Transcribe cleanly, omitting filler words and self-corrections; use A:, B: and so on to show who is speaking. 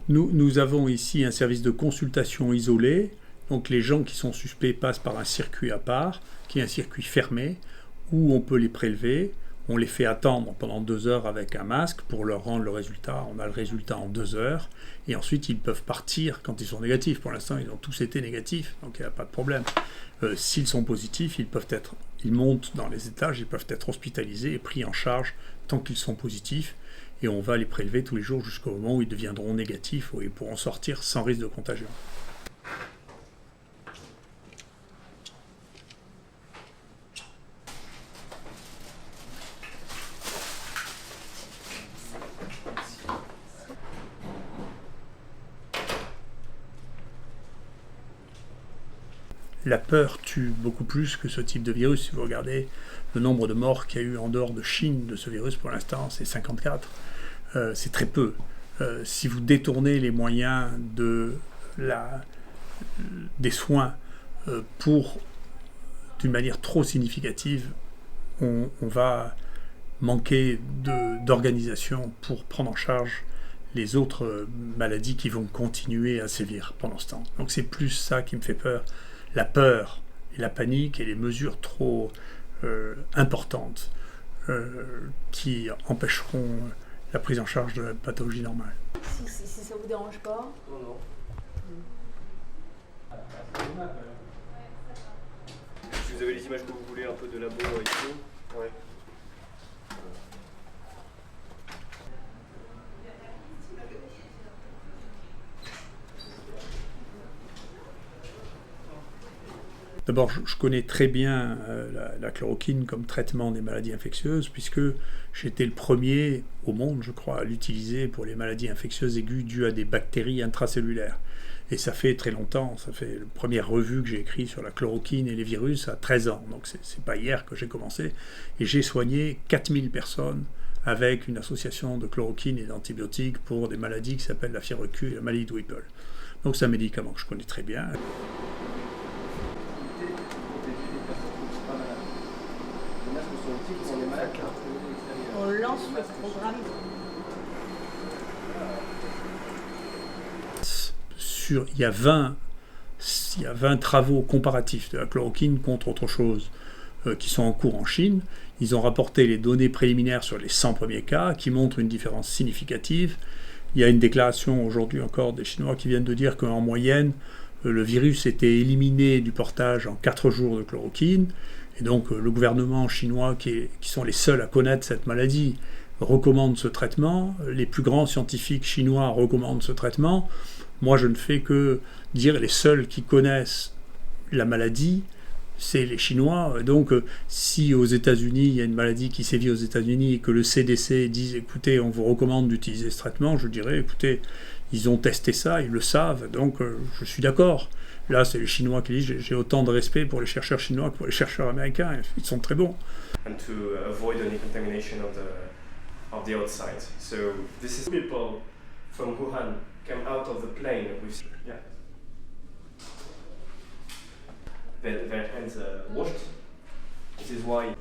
A: Nous avons ici un service de consultation isolé. Donc les gens qui sont suspects passent par un circuit à part, qui est un circuit fermé, où on peut les prélever. On les fait attendre pendant 2 heures avec un masque pour leur rendre le résultat. On a le résultat en 2 heures. Et ensuite, ils peuvent partir quand ils sont négatifs. Pour l'instant, ils ont tous été négatifs, donc il n'y a pas de problème. S'ils sont positifs, ils montent dans les étages, ils peuvent être hospitalisés et pris en charge tant qu'ils sont positifs. Et on va les prélever tous les jours jusqu'au moment où ils deviendront négatifs, où ils pourront sortir sans risque de contagion. La peur tue beaucoup plus que ce type de virus. Si vous regardez le nombre de morts qu'il y a eu en dehors de Chine de ce virus pour l'instant, c'est 54. C'est très peu. Si vous détournez les moyens des soins d'une manière trop significative, on va manquer d'organisation pour prendre en charge les autres maladies qui vont continuer à sévir pendant ce temps. Donc c'est plus ça qui me fait peur. La peur et la panique et les mesures trop importantes qui empêcheront la prise en charge de la pathologie normale.
B: Si ça vous dérange pas.
C: Non. Si vous avez les images que vous voulez, un peu de labo et tout. Ouais.
A: D'abord, je connais très bien la chloroquine comme traitement des maladies infectieuses, puisque j'étais le premier au monde, je crois, à l'utiliser pour les maladies infectieuses aiguës dues à des bactéries intracellulaires. Et ça fait très longtemps, ça fait la première revue que j'ai écrite sur la chloroquine et les virus à 13 ans, donc c'est pas hier que j'ai commencé. Et j'ai soigné 4000 personnes avec une association de chloroquine et d'antibiotiques pour des maladies qui s'appellent la fièvre Q et la maladie de Whipple. Donc c'est un médicament que je connais très bien.
B: On lance le programme.
A: Il y a 20 travaux comparatifs de la chloroquine contre autre chose qui sont en cours en Chine. Ils ont rapporté les données préliminaires sur les 100 premiers cas qui montrent une différence significative. Il y a une déclaration aujourd'hui encore des Chinois qui viennent de dire qu'en moyenne, le virus était éliminé du portage en 4 jours de chloroquine. Et donc le gouvernement chinois, qui sont les seuls à connaître cette maladie, recommande ce traitement. Les plus grands scientifiques chinois recommandent ce traitement. Moi, je ne fais que dire les seuls qui connaissent la maladie, c'est les Chinois. Donc, si aux États-Unis, il y a une maladie qui sévit aux États-Unis et que le CDC dise, écoutez, on vous recommande d'utiliser ce traitement, je dirais, écoutez, ils ont testé ça, ils le savent, donc je suis d'accord. Là, c'est les Chinois qui disent, j'ai autant de respect pour les chercheurs chinois que pour les chercheurs américains, ils sont très bons.
C: And to avoid any contamination of the outside. So this is people from Wuhan came out of the plane with their hands washed. This is why